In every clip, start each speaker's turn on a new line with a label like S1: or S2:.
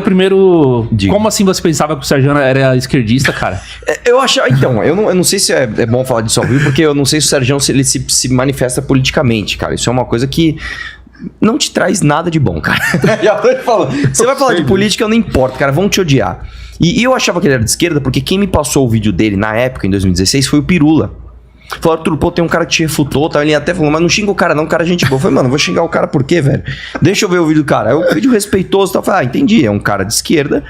S1: primeiro...
S2: Diga.
S1: Como assim você pensava que o Sérgio era esquerdista, cara?
S2: Eu achava... Então, eu não sei se é bom falar disso ao vivo, porque eu não sei se o Sérgio ele se manifesta politicamente, cara. Isso é uma coisa que não te traz nada de bom, cara. Já tô te falando. Você vai falar de política, não importa, cara. Vão te odiar. E eu achava que ele era de esquerda, porque quem me passou o vídeo dele na época, em 2016, foi o Pirula. Falou, Arthur, pô, tem um cara que te refutou, tá? Ele até falou, mas não xinga o cara não, o cara é gente boa. Eu falei, mano, vou xingar o cara por quê, velho? Deixa eu ver o vídeo do cara. É um vídeo respeitoso, tá? Eu falei, entendi, é um cara de esquerda,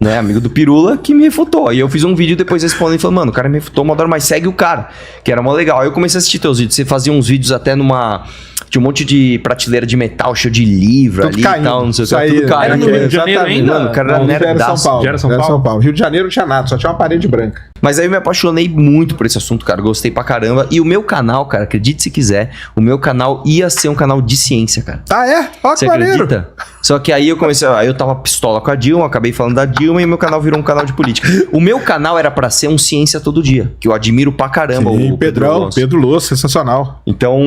S2: né, amigo do Pirula, que me refutou. Aí eu fiz um vídeo depois respondendo e falei, mano, o cara me refutou, mas segue o cara, que era mó legal. Aí eu comecei a assistir teus vídeos, você fazia uns vídeos até numa... Tinha um monte de prateleira de metal, cheio de livro tudo ali caindo, e tal, não sei o que, tudo caindo.
S1: Era no Rio de Janeiro ainda?
S2: Mano, o cara era nerdaço.
S3: Já era São Paulo. Rio de Janeiro não tinha nada, só tinha uma parede branca.
S2: Mas aí eu me apaixonei muito por esse assunto, cara. Gostei pra caramba. E o meu canal, cara, acredite se quiser, o meu canal ia ser um canal de ciência, cara.
S3: Ah, é? Ó,
S2: você acredita? Só que aí eu comecei... Aí eu tava pistola com a Dilma, acabei falando da Dilma e o meu canal virou um canal de política. O meu canal era pra ser um Ciência Todo Dia, que eu admiro pra caramba.
S3: Sim,
S2: o
S3: Pedro Lô, sensacional.
S2: Então,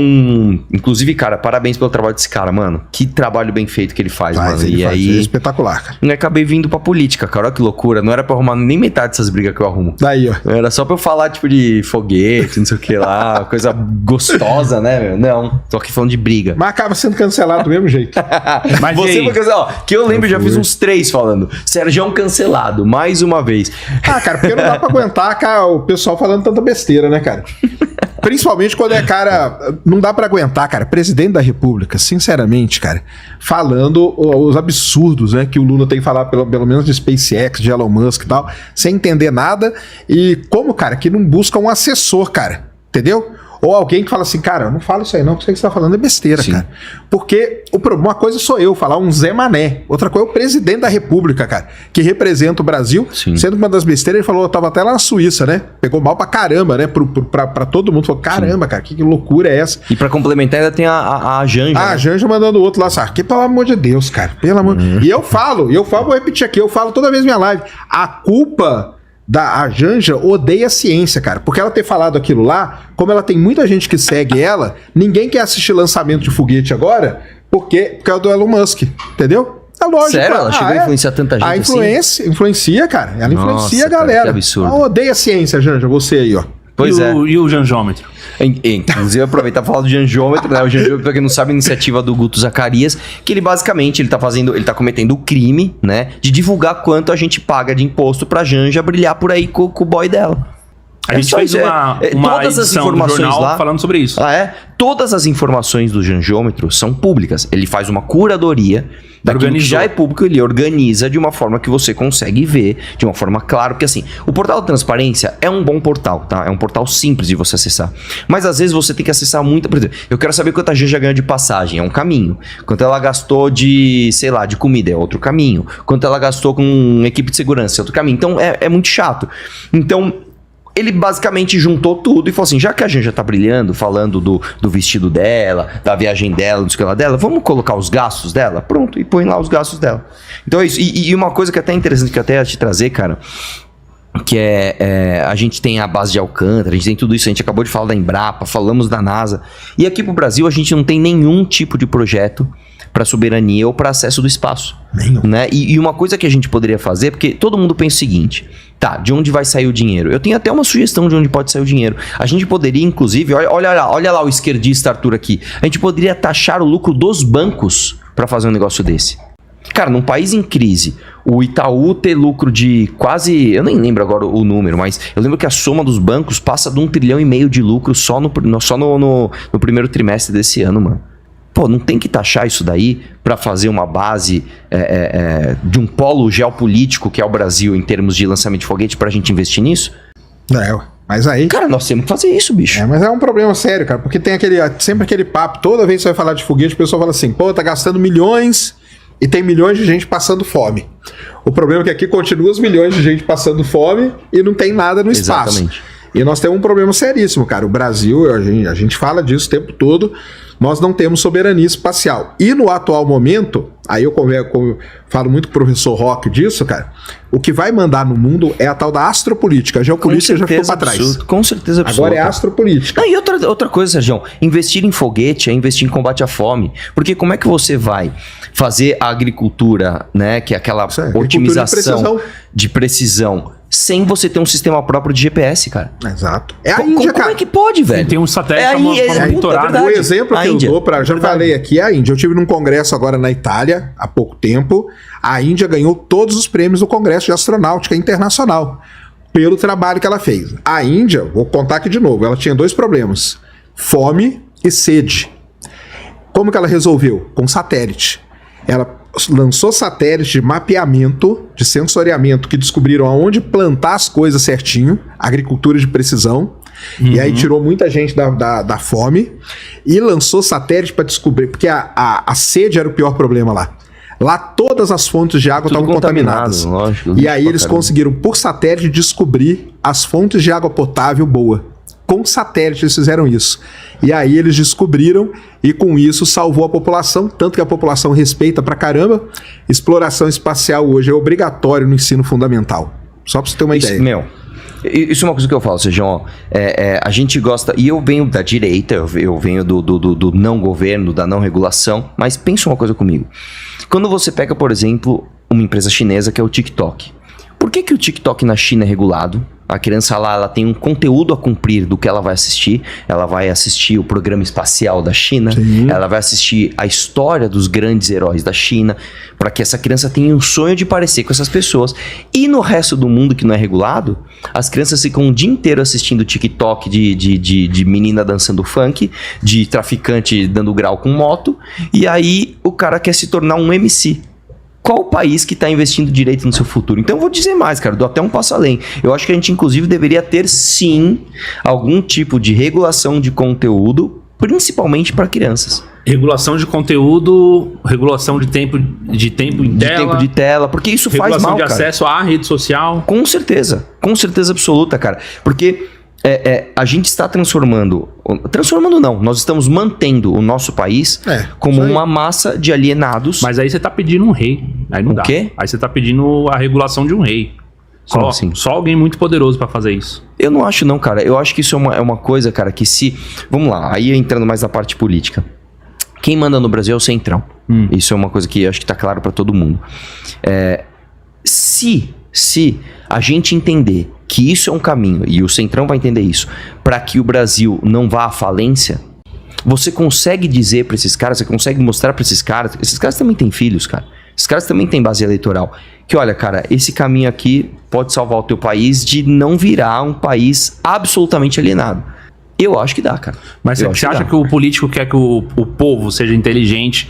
S2: inclusive, cara, parabéns pelo trabalho desse cara, mano. Que trabalho bem feito que ele faz, mano.
S3: Ele
S2: e
S3: faz,
S2: aí...
S3: é espetacular, cara.
S2: Eu acabei vindo pra política, cara. Olha que loucura. Não era pra arrumar nem metade dessas brigas que eu arrumo.
S3: Daí, ó.
S2: Era só pra eu falar, tipo, de foguete, não sei o que lá, coisa gostosa, né, meu? Não, tô aqui falando de briga.
S3: Mas acaba sendo cancelado do mesmo jeito.
S1: Mas
S2: você foi cancelado, ó, que eu lembro, já fiz uns 3 falando. Sérgio cancelado, mais uma vez.
S3: Ah, cara, porque não dá pra aguentar, cara, o pessoal falando tanta besteira, né, cara? Principalmente quando é, cara, não dá pra aguentar, cara, presidente da República, sinceramente, cara, falando os absurdos, né, que o Lula tem que falar, pelo menos de SpaceX, de Elon Musk e tal, sem entender nada, e como, cara, que não busca um assessor, cara, entendeu? Ou alguém que fala assim, cara, não fala isso aí não, porque o que você tá falando é besteira, cara. Porque uma coisa sou eu falar um Zé Mané, outra coisa é o presidente da República, cara, que representa o Brasil, sendo uma das besteiras, ele falou, eu tava até lá na Suíça, né? Pegou mal pra caramba, né? Pra todo mundo, falou, caramba, cara, que loucura é essa?
S2: E pra complementar ainda tem a Janja.
S3: A Janja mandando o outro lá, sabe? Que pelo amor de Deus, cara, pelo amor... E eu falo, vou repetir aqui, eu falo toda vez minha live, a culpa... A Janja odeia a ciência, cara. Porque ela ter falado aquilo lá, como ela tem muita gente que segue ela, ninguém quer assistir lançamento de foguete agora, porque é do Elon Musk, entendeu? É lógico.
S2: Sério? Ela chegou a influenciar tanta gente
S3: assim? Influencia, cara. Ela influencia a galera.
S2: Que absurdo.
S3: Ela odeia a ciência, Janja, você aí, ó.
S2: Pois
S1: E o janjômetro?
S2: Inclusive, aproveitar pra falar do janjômetro, né? O janjômetro, pra quem não sabe, é a iniciativa do Guto Zacarias, que ele basicamente, ele tá cometendo o crime, né? De divulgar quanto a gente paga de imposto pra Janja brilhar por aí com o boy dela.
S1: A gente fez uma
S2: todas as informações
S1: do jornal
S2: lá
S1: falando sobre isso.
S2: Ah, é? Todas as informações do janjômetro são públicas. Ele faz uma curadoria daquilo que já é público, ele organiza de uma forma que você consegue ver, de uma forma clara, porque assim, o portal da transparência é um bom portal, tá? É um portal simples de você acessar. Mas às vezes você tem que acessar muita, por exemplo, eu quero saber quanto a Janja ganhou de passagem, é um caminho. Quanto ela gastou de, sei lá, de comida, é outro caminho. Quanto ela gastou com equipe de segurança, é outro caminho. Então é muito chato. Então, ele basicamente juntou tudo e falou assim, já que a Janja tá brilhando, falando do vestido dela, da viagem dela, do esquema dela, vamos colocar os gastos dela? Pronto, e põe lá os gastos dela. Então é isso. E uma coisa que é até interessante, que eu até ia te trazer, cara, que a gente tem a base de Alcântara, a gente tem tudo isso, a gente acabou de falar da Embrapa, falamos da NASA, e aqui pro Brasil a gente não tem nenhum tipo de projeto para soberania ou para acesso do espaço, né? E uma coisa que a gente poderia fazer, porque todo mundo pensa o seguinte, tá, de onde vai sair o dinheiro? Eu tenho até uma sugestão de onde pode sair o dinheiro. A gente poderia, inclusive, olha lá o esquerdista Arthur aqui, a gente poderia taxar o lucro dos bancos para fazer um negócio desse. Cara, num país em crise, o Itaú ter lucro de quase... Eu nem lembro agora o número, mas eu lembro que a soma dos bancos passa de 1,5 trilhão de lucro só no primeiro trimestre desse ano, mano. Pô, não tem que taxar isso daí para fazer uma base de um polo geopolítico que é o Brasil em termos de lançamento de foguete pra gente investir nisso?
S3: Mas aí...
S2: Cara, nós temos que fazer isso, bicho.
S3: Mas é um problema sério, cara, porque tem sempre aquele papo, toda vez que você vai falar de foguete, o pessoal fala assim, pô, tá gastando milhões e tem milhões de gente passando fome. O problema é que aqui continua os milhões de gente passando fome e não tem nada no espaço. Exatamente. E nós temos um problema seríssimo, cara. O Brasil, a gente fala disso o tempo todo, nós não temos soberania espacial. E no atual momento, aí eu falo muito com o professor Roque disso, cara, o que vai mandar no mundo é a tal da astropolítica. A geopolítica já ficou pra trás.
S2: Com certeza absoluta.
S3: Agora é a astropolítica.
S2: Ah, e outra coisa, Sérgio, investir em foguete é investir em combate à fome. Porque como é que você vai fazer a agricultura, né, que é aquela otimização de precisão, sem você ter um sistema próprio de GPS, cara?
S3: Exato. É a Índia, cara.
S2: Como é que pode, velho?
S1: Tem um satélite pra monitorar.
S3: O exemplo que eu dou, já falei aqui, é a Índia. Eu tive num congresso agora na Itália, há pouco tempo. A Índia ganhou todos os prêmios do Congresso de Astronáutica Internacional pelo trabalho que ela fez. A Índia, vou contar aqui de novo, ela tinha 2 problemas: fome e sede. Como que ela resolveu? Com satélite. Ela lançou satélite de mapeamento, de sensoriamento, que descobriram aonde plantar as coisas certinho, agricultura de precisão, e aí tirou muita gente da fome, e lançou satélite para descobrir, porque a sede era o pior problema lá. Lá todas as fontes de água estavam contaminadas. Lógico, e aí eles conseguiram, por satélite, descobrir as fontes de água potável boa. Com satélite eles fizeram isso. E aí eles descobriram e com isso salvou a população, tanto que a população respeita pra caramba. Exploração espacial hoje é obrigatório no ensino fundamental. Só pra você ter uma ideia.
S2: Isso é uma coisa que eu falo, Sérgio. A gente gosta, e eu venho da direita, eu venho do não governo, da não regulação, mas pensa uma coisa comigo. Quando você pega, por exemplo, uma empresa chinesa que é o TikTok. Por que o TikTok na China é regulado? A criança lá, ela tem um conteúdo a cumprir do que ela vai assistir. Ela vai assistir o programa espacial da China. Sim. Ela vai assistir a história dos grandes heróis da China, para que essa criança tenha um sonho de parecer com essas pessoas. E no resto do mundo que não é regulado, as crianças ficam o dia inteiro assistindo TikTok de menina dançando funk, de traficante dando grau com moto, e aí o cara quer se tornar um MC. Qual o país que está investindo direito no seu futuro? Então eu vou dizer mais, cara, dou até um passo além. Eu acho que a gente, inclusive, deveria ter, sim, algum tipo de regulação de conteúdo, principalmente para crianças.
S1: Regulação de conteúdo, regulação de tempo em tela.
S2: De tempo de tela, porque isso faz mal, cara.
S1: Regulação de acesso à rede social.
S2: Com certeza absoluta, cara. Porque a gente está transformando não, nós estamos mantendo o nosso país como uma massa de alienados.
S1: Mas aí você tá pedindo um rei, aí não dá. O quê? Aí você tá pedindo a regulação de um rei. Só, assim? Só alguém muito poderoso para fazer isso.
S2: Eu não acho não, cara. Eu acho que isso é uma coisa, cara, que se... Vamos lá, aí entrando mais na parte política. Quem manda no Brasil é o Centrão. Isso é uma coisa que acho que tá claro para todo mundo. Se a gente entender que isso é um caminho, e o Centrão vai entender isso, para que o Brasil não vá à falência, você consegue dizer para esses caras, você consegue mostrar para esses caras também têm filhos, cara. Esses caras também têm base eleitoral. Que olha, cara, esse caminho aqui pode salvar o teu país de não virar um país absolutamente alienado. Eu acho que dá, cara.
S1: Mas você acha que o político quer que o povo seja inteligente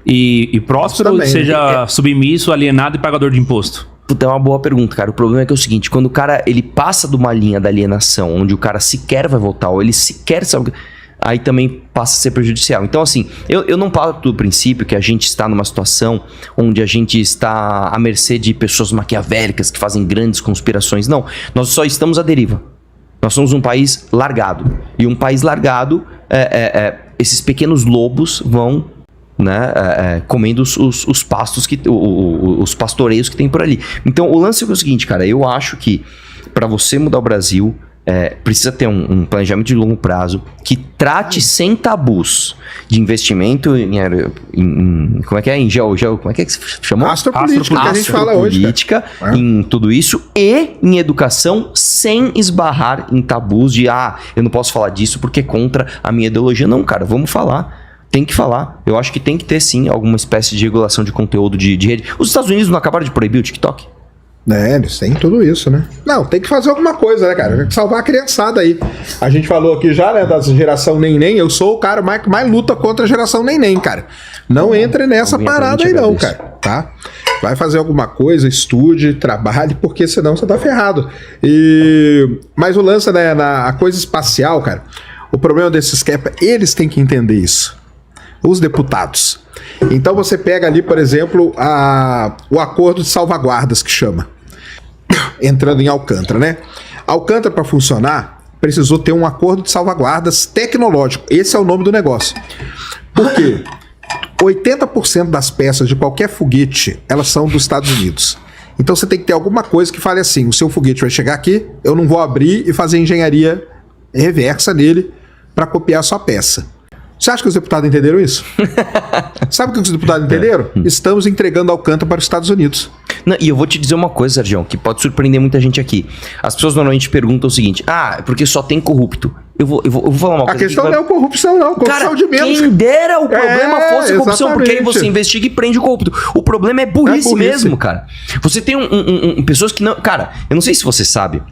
S1: e próspero, seja submisso, alienado e pagador de imposto?
S2: Puta, é uma boa pergunta, cara. O problema é que é o seguinte, quando o cara, ele passa de uma linha da alienação, onde o cara sequer vai votar, ou ele sequer sabe, aí também passa a ser prejudicial. Então, assim, eu não parto do princípio que a gente está numa situação onde a gente está à mercê de pessoas maquiavélicas que fazem grandes conspirações. Não, nós só estamos à deriva. Nós somos um país largado. E um país largado, esses pequenos lobos vão... comendo os pastos, os pastoreios que tem por ali. Então o lance é o seguinte, cara, eu acho que para você mudar o Brasil, precisa ter um planejamento de longo prazo que trate sem tabus de investimento em como é que é? Como é que se chama?
S3: Astropolítica, que a gente fala hoje.
S2: Astropolítica, em tudo isso, e em educação, sem esbarrar em tabus de eu não posso falar disso porque é contra a minha ideologia. Não, cara, vamos falar. Tem que falar. Eu acho que tem que ter, sim, alguma espécie de regulação de conteúdo de rede. Os Estados Unidos não acabaram de proibir o TikTok?
S3: Eles têm tudo isso, né? Não, tem que fazer alguma coisa, né, cara? Tem que salvar a criançada aí. A gente falou aqui já, né, da geração neném. Eu sou o cara que mais luta contra a geração neném, cara. Não entre nessa parada aí não, cara. Tá? Vai fazer alguma coisa, estude, trabalhe, porque senão você tá ferrado. Mas o lance, né, a coisa espacial, cara, o problema desses eles têm que entender isso. Os deputados. Então você pega ali, por exemplo, o acordo de salvaguardas que chama, entrando em Alcântara, né? Alcântara, para funcionar, precisou ter um acordo de salvaguardas tecnológico. Esse é o nome do negócio. Por quê? 80% das peças de qualquer foguete, elas são dos Estados Unidos. Então você tem que ter alguma coisa que fale assim, o seu foguete vai chegar aqui, eu não vou abrir e fazer engenharia reversa nele para copiar a sua peça. Você acha que os deputados entenderam isso? Sabe o que os deputados entenderam? Estamos entregando Alcântara para os Estados Unidos.
S2: Não, e eu vou te dizer uma coisa, Sérgio, que pode surpreender muita gente aqui. As pessoas normalmente perguntam o seguinte: ah, porque só tem corrupto. Eu vou falar uma coisa.
S3: A questão não é corrupção, não. Corrupção
S2: cara,
S3: de menos.
S2: Quem dera o problema fosse corrupção,
S3: exatamente.
S2: porque aí você investiga e prende o corrupto. O problema é burrice mesmo, cara. Você tem pessoas que não... Cara, eu não sei se você sabe,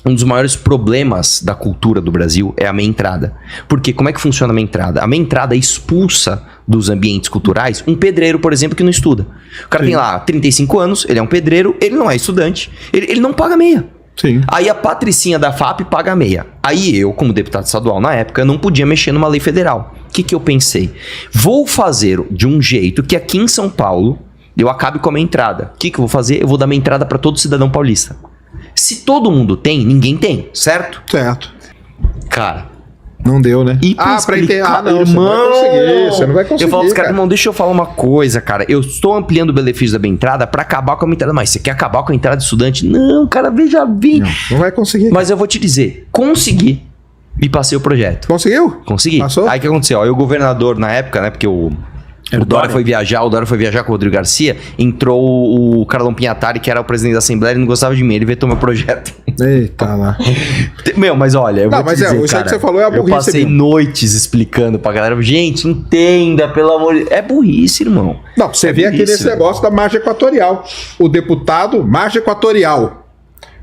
S2: um dos maiores problemas da cultura do Brasil é a meia entrada. Porque como é que funciona a meia entrada? A meia entrada expulsa dos ambientes culturais um pedreiro, por exemplo, que não estuda. O cara tem lá 35 anos, ele é um pedreiro, ele não é estudante, ele não paga meia.
S3: Sim.
S2: Aí a Patricinha da FAP paga meia. Aí eu, como deputado estadual na época, não podia mexer numa lei federal. O que eu pensei? Vou fazer de um jeito que aqui em São Paulo eu acabe com a meia entrada. O que eu vou fazer? Eu vou dar meia entrada para todo cidadão paulista. Se todo mundo tem, ninguém tem, certo?
S3: Certo.
S2: Cara...
S3: Não deu, né?
S2: Pra entender.
S3: Não, irmão, você não vai conseguir.
S2: Eu falo pros caras, irmão, deixa eu falar uma coisa, cara. Eu estou ampliando o benefício da minha entrada pra acabar com a minha entrada. Mas você quer acabar com a entrada de estudante? Não, cara, veja bem.
S3: Não vai conseguir.
S2: Mas eu vou te dizer, consegui e passei o projeto.
S3: Conseguiu?
S2: Consegui.
S3: Passou?
S2: Aí o que aconteceu? Aí o governador, na época, né, porque o Dória foi viajar com o Rodrigo Garcia, entrou o Carlão Pinhatari, que era o presidente da Assembleia, ele não gostava de mim, ele vetou meu projeto.
S3: Eita lá.
S2: Meu, mas olha, eu vou te dizer,
S3: isso aí que você falou é a burrice.
S2: Eu passei
S3: mesmo.
S2: noites explicando pra galera, gente, entenda, pelo amor de Deus. É burrice, irmão.
S3: Não, você vê aqui nesse negócio da margem equatorial. O deputado, margem equatorial.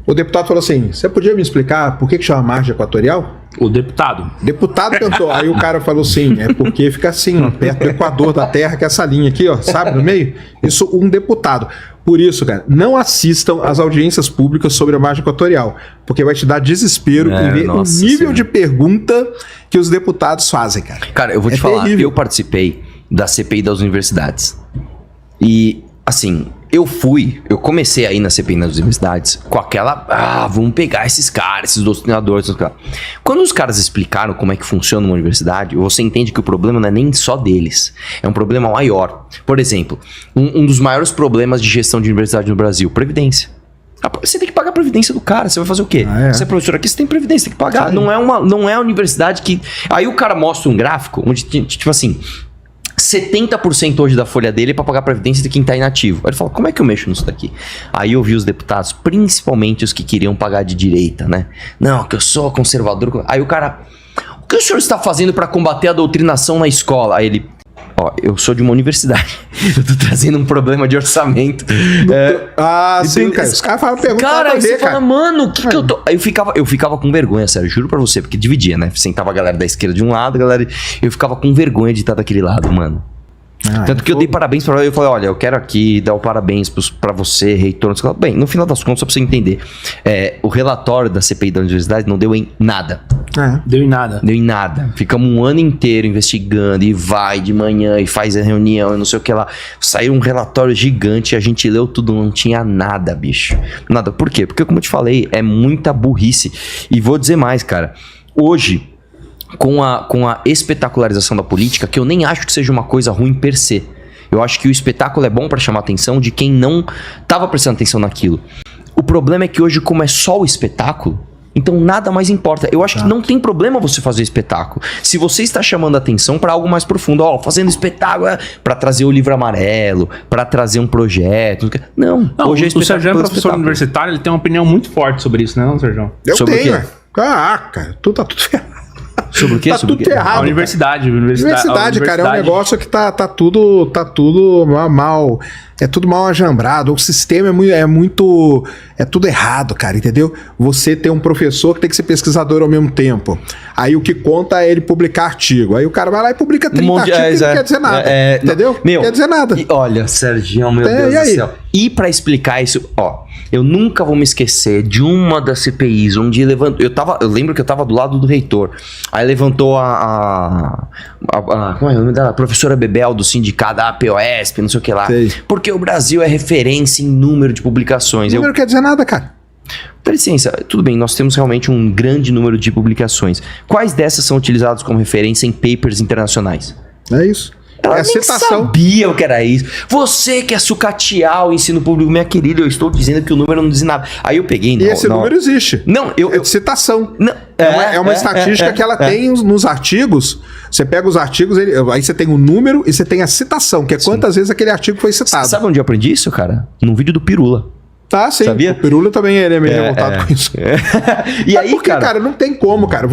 S3: O deputado falou assim, você podia me explicar por que chama margem equatorial?
S1: O deputado.
S3: Deputado cantou. Aí o cara falou assim, é porque fica assim, ó, perto do equador da Terra, que é essa linha aqui, ó, sabe, no meio? Isso, um deputado. Por isso, cara, não assistam às audiências públicas sobre a margem equatorial, porque vai te dar desespero em ver o nível de pergunta que os deputados fazem, cara.
S2: Cara, eu vou te falar, eu participei da CPI das universidades. E, assim... Eu comecei aí na CPI nas universidades com aquela, vamos pegar esses caras, esses doutrinadores. Quando os caras explicaram como é que funciona uma universidade, você entende que o problema não é nem só deles, é um problema maior. Por exemplo, um dos maiores problemas de gestão de universidade no Brasil, previdência. Você tem que pagar a previdência do cara, você vai fazer o quê? Você é professor aqui, você tem previdência, tem que pagar. Não é a universidade que... Aí o cara mostra um gráfico onde, tipo assim... 70% hoje da folha dele é pra pagar a previdência de quem tá inativo. Aí ele fala, como é que eu mexo nisso daqui? Aí eu vi os deputados, principalmente os que queriam pagar de direita, né? Não, que eu sou conservador. Aí o cara, o que o senhor está fazendo pra combater a doutrinação na escola? Aí ele, eu sou de uma universidade. Eu tô trazendo um problema de orçamento.
S3: Sim, cara. Os caras falam pergunta.
S2: Cara, aí você fala, mano, o que eu tô... Aí eu ficava com vergonha, sério, juro pra você, porque dividia, né? Sentava a galera da esquerda de um lado, eu ficava com vergonha de estar daquele lado, mano. Tanto que eu dei parabéns pra ela. Eu falei, olha, eu quero aqui dar o parabéns pra você, reitor. Bem, no final das contas, só pra você entender, o relatório da CPI da universidade não deu em nada.
S1: Deu em nada.
S2: Deu em nada. Ficamos um ano inteiro investigando, e vai de manhã, e faz a reunião, e não sei o que lá. Saiu um relatório gigante, a gente leu tudo, não tinha nada, bicho. Nada. Por quê? Porque, como eu te falei, é muita burrice. E vou dizer mais, cara. Hoje... Com a espetacularização da política, que eu nem acho que seja uma coisa ruim per se. Eu acho que o espetáculo é bom pra chamar a atenção de quem não tava prestando atenção naquilo. O problema é que hoje, como é só o espetáculo, então nada mais importa. Eu acho que não tem problema você fazer espetáculo. Se você está chamando a atenção pra algo mais profundo, fazendo espetáculo pra trazer o livro amarelo, pra trazer um projeto. Não, hoje é espetáculo.
S1: O Sérgio é professor universitário, ele tem uma opinião muito forte sobre isso, né, não, Sérgio?
S3: Eu tenho, Caraca, tá tudo ferrado.
S2: Sobre o quê?
S3: Tá tudo errado.
S1: A universidade,
S3: cara, é um negócio que tá tudo mal. É tudo mal ajambrado. O sistema é tudo errado, cara, entendeu? Você tem um professor que tem que ser pesquisador ao mesmo tempo. Aí o que conta é ele publicar artigo. Aí o cara vai lá e publica 30 artigos e não quer dizer nada. Entendeu?
S2: Não
S3: quer dizer nada.
S2: E olha, Serginho, meu Deus do céu. E pra explicar isso, eu nunca vou me esquecer de uma das CPIs onde eu lembro que eu tava do lado do reitor. Aí levantou como é o nome dela? A professora Bebel do sindicato da APOSP, não sei o que lá. Sei. Porque o Brasil é referência em número de publicações.
S3: Número quer dizer nada, cara.
S2: Dá licença, tudo bem, nós temos realmente um grande número de publicações. Quais dessas são utilizadas como referência em papers internacionais?
S3: É isso.
S2: Ela nem sabia o que era isso. Você quer sucatear o ensino público, minha querida, eu estou dizendo que o número não diz nada. Aí eu peguei...
S3: E esse número existe.
S2: Não,
S3: é de citação.
S2: Não,
S3: é uma estatística que ela tem nos artigos. Você pega os artigos, aí você tem o número e você tem a citação, que é quantas vezes aquele artigo foi citado.
S2: Sabe onde eu aprendi isso, cara? Num vídeo do Pirula.
S3: Tá, sim.
S2: Sabia?
S3: O Pirula também ele é meio revoltado com isso.
S2: E aí,
S3: porque, cara, não tem como, cara.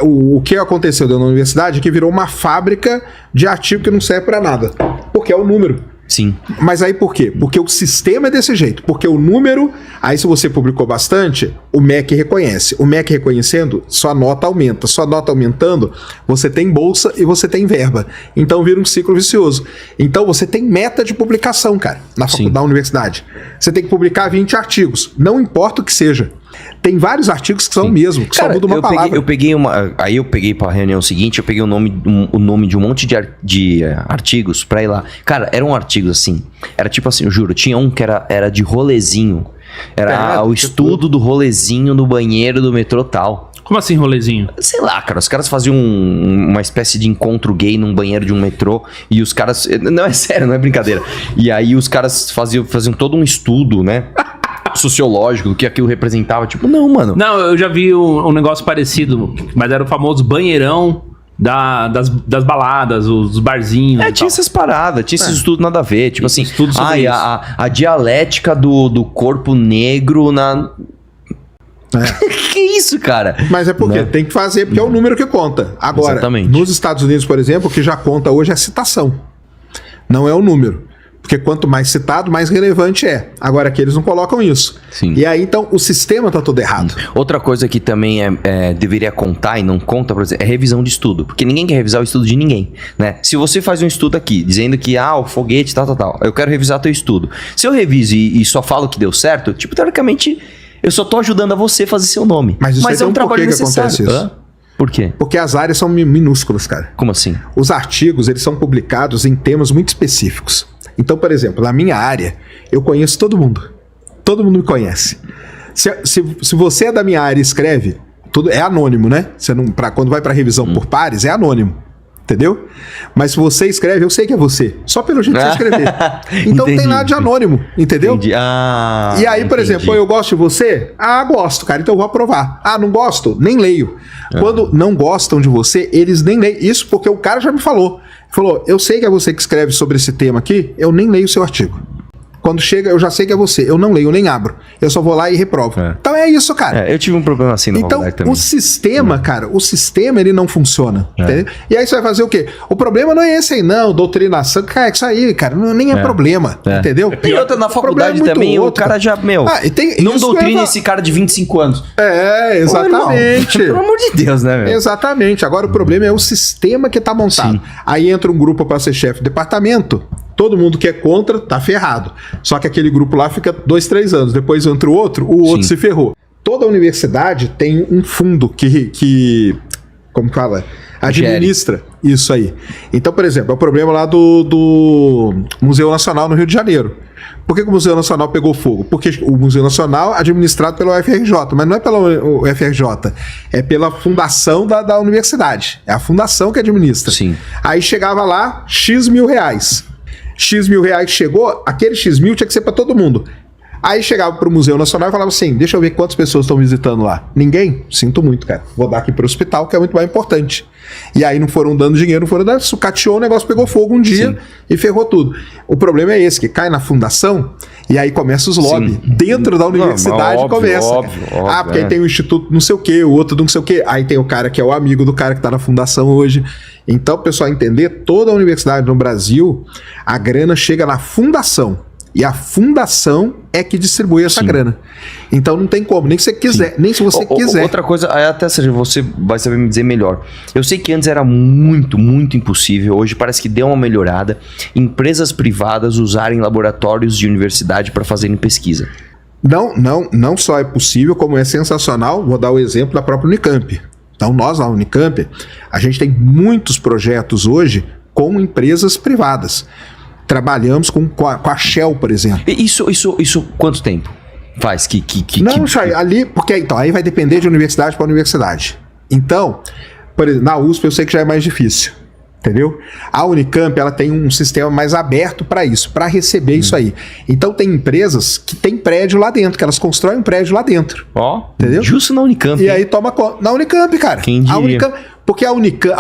S3: O que aconteceu dentro da universidade é que virou uma fábrica de artigo que não serve pra nada. Porque é o número.
S2: Sim.
S3: Mas aí por quê? Porque o sistema é desse jeito. Porque o número, aí se você publicou bastante, o MEC reconhece. O MEC reconhecendo, sua nota aumenta. Sua nota aumentando, você tem bolsa e você tem verba. Então vira um ciclo vicioso. Então você tem meta de publicação, cara, na universidade. Você tem que publicar 20 artigos. Não importa o que seja. Tem vários artigos que são o mesmo, que cara, só muda uma palavra.
S2: Eu peguei pra reunião seguinte, eu peguei o nome de um monte de artigos pra ir lá. Cara, eram artigos assim, era tipo assim, eu juro, tinha um que era de rolezinho. Era o estudo do rolezinho no banheiro do metrô tal.
S1: Como assim rolezinho?
S2: Sei lá, cara, os caras faziam uma espécie de encontro gay num banheiro de um metrô e os caras... Não, é sério, não é brincadeira. E aí os caras faziam todo um estudo, né? Sociológico, do que aquilo representava. Tipo, não, mano.
S1: Não, eu já vi um negócio parecido, mas era o famoso banheirão das baladas, os barzinhos.
S2: Tinha essas paradas, tinha esses estudos nada a ver. Tipo assim, a dialética do corpo negro na... Que isso, cara?
S3: Mas é porque tem que fazer, porque é o número que conta. Agora, exatamente. Nos Estados Unidos, por exemplo, o que já conta hoje é a citação. Não é o número. Porque quanto mais citado, mais relevante é. Agora aqui eles não colocam isso.
S2: Sim.
S3: E aí, então, o sistema tá todo errado.
S2: Outra coisa que também deveria contar e não conta, por exemplo, é revisão de estudo. Porque ninguém quer revisar o estudo de ninguém, né? Se você faz um estudo aqui, dizendo que, o foguete, tal, eu quero revisar teu estudo. Se eu reviso e só falo que deu certo, tipo, teoricamente, eu só tô ajudando a você fazer seu nome.
S3: Mas isso é um trabalho necessário. Que acontece isso?
S2: Por quê?
S3: Porque as áreas são minúsculas, cara.
S2: Como assim?
S3: Os artigos, eles são publicados em temas muito específicos. Então, por exemplo, na minha área, eu conheço todo mundo. Todo mundo me conhece. Se você é da minha área e escreve, tudo é anônimo, né? Você não, quando vai para revisão por pares, é anônimo. Entendeu? Mas se você escreve, eu sei que é você. Só pelo jeito de você escrever. Então não tem nada de anônimo, entendeu?
S2: Entendi.
S3: E aí, por exemplo, eu gosto de você? Gosto, cara, então eu vou aprovar. Não gosto? Nem leio. Quando não gostam de você, eles nem leem. Isso porque o cara já me falou. Falou, eu sei que é você que escreve sobre esse tema aqui, eu nem leio o seu artigo. Quando chega, eu já sei que é você. Eu não leio, eu nem abro. Eu só vou lá e reprovo. Então é isso, cara.
S2: Eu tive um problema assim na faculdade também.
S3: Então, o sistema, cara, ele não funciona. Entendeu? E aí você vai fazer o quê? O problema não é esse aí, não. Doutrinação. Cara, isso aí, cara, nem é problema. Entendeu?
S2: E outra, na faculdade também, o cara já, não doutrina esse cara de 25 anos.
S3: Exatamente.
S2: Pelo amor de Deus, né, meu?
S3: Exatamente. Agora, o problema é o sistema que tá montado. Sim. Aí entra um grupo para ser chefe de departamento. Todo mundo que é contra tá ferrado. Só que aquele grupo lá fica 2, 3 anos. Depois entra o outro se ferrou. Toda universidade tem um fundo que como fala? Administra isso aí. Então, por exemplo, é o problema lá do Museu Nacional no Rio de Janeiro. Por que o Museu Nacional pegou fogo? Porque o Museu Nacional é administrado pela UFRJ, mas não é pela UFRJ, é pela fundação da universidade. É a fundação que administra.
S2: Sim.
S3: Aí chegava lá, X mil reais. X mil reais chegou, aquele X mil tinha que ser para todo mundo. Aí chegava pro Museu Nacional e falava assim, deixa eu ver quantas pessoas estão visitando lá. Ninguém? Sinto muito, cara. Vou dar aqui pro hospital, que é muito mais importante. E aí não foram dando dinheiro, não foram dando, sucateou, o negócio pegou fogo um dia e ferrou tudo. O problema é esse, que cai na fundação e aí começa os lobbies. Dentro da universidade começa. Óbvio, porque aí tem o instituto não sei o quê, o outro não sei o quê. Aí tem o cara que é o amigo do cara que tá na fundação hoje. Então, pessoal, entender, toda a universidade no Brasil, a grana chega na fundação. E a fundação é que distribui essa grana. Então não tem como, nem se você quiser, nem se você quiser.
S2: Outra coisa, até seja, você vai saber me dizer melhor. Eu sei que antes era muito, muito impossível. Hoje parece que deu uma melhorada. Empresas privadas usarem laboratórios de universidade para fazerem pesquisa.
S3: Não só é possível, como é sensacional. Vou dar o exemplo da própria Unicamp. Então nós lá na Unicamp, a gente tem muitos projetos hoje com empresas privadas. Trabalhamos com a Shell, por exemplo.
S2: Isso quanto tempo? faz?
S3: Não, Chay, ali, porque então, aí vai depender de universidade para universidade. Então, por exemplo, na USP eu sei que já é mais difícil, entendeu? A Unicamp, ela tem um sistema mais aberto para isso, para receber isso aí. Então tem empresas que tem prédio lá dentro, que elas constroem um prédio lá dentro.
S2: Entendeu? Justo na Unicamp.
S3: E aí toma conta. Na Unicamp, cara.
S2: Quem diria?
S3: A Unicamp, porque a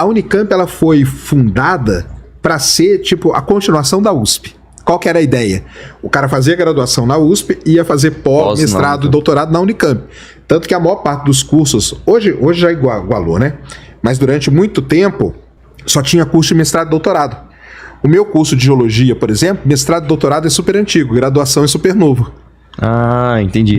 S3: Unicamp ela foi fundada para ser, tipo, a continuação da USP. Qual que era a ideia? O cara fazia graduação na USP e ia fazer mestrado e doutorado na Unicamp. Tanto que a maior parte dos cursos, hoje já igualou, né? Mas durante muito tempo, só tinha curso de mestrado e doutorado. O meu curso de geologia, por exemplo, mestrado e doutorado é super antigo, graduação é super novo.
S2: Entendi.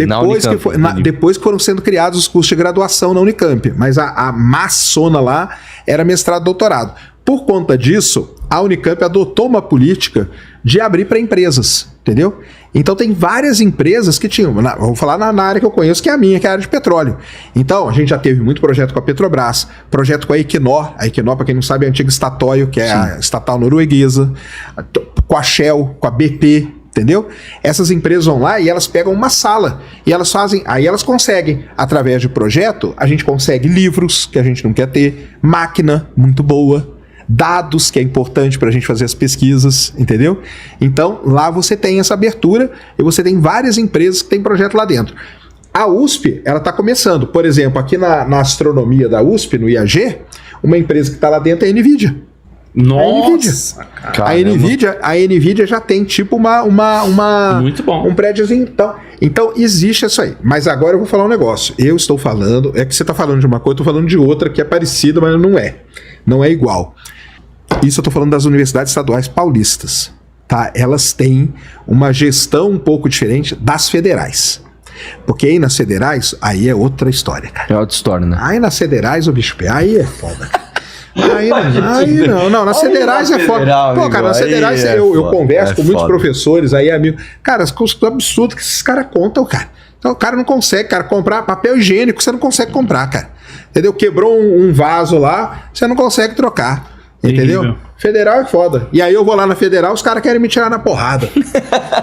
S3: Depois que foram sendo criados os cursos de graduação na Unicamp, mas a maçona lá era mestrado e doutorado. Por conta disso, a Unicamp adotou uma política de abrir para empresas, entendeu? Então tem várias empresas que tinham, vamos falar na área que eu conheço, que é a minha, que é a área de petróleo. Então a gente já teve muito projeto com a Petrobras, projeto com a Equinor, para quem não sabe é a antiga Statoil, que é a estatal norueguesa, com a Shell, com a BP, entendeu? Essas empresas vão lá e elas pegam uma sala e elas fazem, aí elas conseguem, através de projeto, a gente consegue livros que a gente não quer ter, máquina muito boa, dados, que é importante para a gente fazer as pesquisas, entendeu? Então, lá você tem essa abertura e você tem várias empresas que têm projeto lá dentro. A USP, ela está começando. Por exemplo, aqui na astronomia da USP, no IAG, uma empresa que está lá dentro é a NVIDIA.
S1: Nossa!
S3: A NVIDIA já tem tipo
S1: muito bom.
S3: Um prédiozinho. Então existe isso aí. Mas agora eu vou falar um negócio. Eu estou falando, é que você está falando de uma coisa, eu estou falando de outra que é parecida, mas não é. Não é igual. Isso eu estou falando das universidades estaduais paulistas. Tá? Elas têm uma gestão um pouco diferente das federais. Porque aí nas federais, aí é outra história, cara.
S2: É outra história, né?
S3: Aí nas federais, o bicho, aí é foda, cara. Não, nas federais é foda. Pô, cara, nas federais eu converso com muitos professores aí, amigo. Cara, as coisas absurdas que esses caras contam, cara. Então o cara não consegue, cara, comprar papel higiênico, você não consegue comprar, cara. Entendeu? Quebrou um vaso lá, você não consegue trocar. Entendeu? Federal é foda. E aí eu vou lá na federal, os caras querem me tirar na porrada.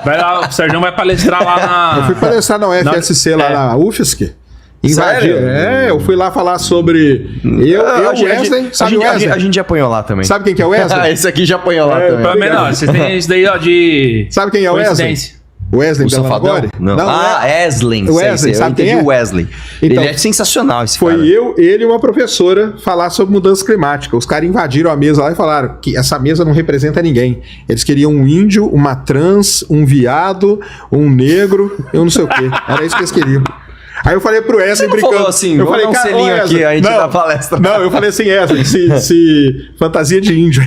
S1: Vai lá, o Sérgio vai palestrar lá na...
S3: Eu fui palestrar na UFSC, lá na UFSC. Invadir. Eu fui lá falar sobre. Wesley. Sabe o Wesley?
S2: A gente já apanhou lá também.
S3: Sabe quem que é o Wesley?
S2: Esse aqui já apanhou lá também.
S1: Pra mim, não. Você tem isso daí, ó, de.
S3: Sabe quem é o Wesley? Wesley
S2: Bellavagore? Não. Wesley.
S3: Wesley, sabe quem é?
S2: O Wesley. Então, ele é sensacional esse cara.
S3: Foi ele e uma professora falar sobre mudança climática. Os caras invadiram a mesa lá e falaram que essa mesa não representa ninguém. Eles queriam um índio, uma trans, um viado, um negro, eu não sei o quê. Era isso que eles queriam. Aí eu falei pro Wesley brincando.
S2: Falou assim,
S3: eu falei,
S2: um selinho aqui, a gente dá palestra.
S3: Não, eu falei assim, Wesley, se fantasia de índio.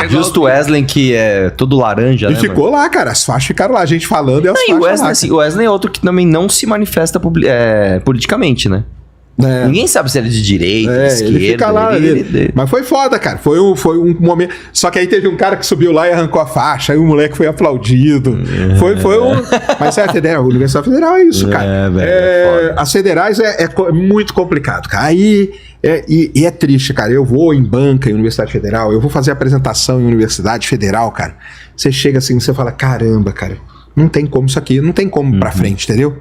S2: Justo o Wesley, que é todo laranja,
S3: né? E ficou lá, cara. As faixas ficaram lá, a gente falando e as faixas
S2: o Wesley,
S3: lá.
S2: Assim, o Wesley é outro que também não se manifesta politicamente, né? Ninguém sabe se ele é de direita, de esquerda.
S3: Ele fica lá, mas foi foda, cara. Foi um momento. Só que aí teve um cara que subiu lá e arrancou a faixa, aí o moleque foi aplaudido. Foi um. Mas certo, né? A Universidade Federal é isso, cara. As federais é muito complicado, cara. Aí. E é triste, cara. Eu vou em banca em Universidade Federal, eu vou fazer apresentação em Universidade Federal, cara. Você chega assim, você fala: caramba, cara, não tem como isso aqui, não tem como pra frente, entendeu?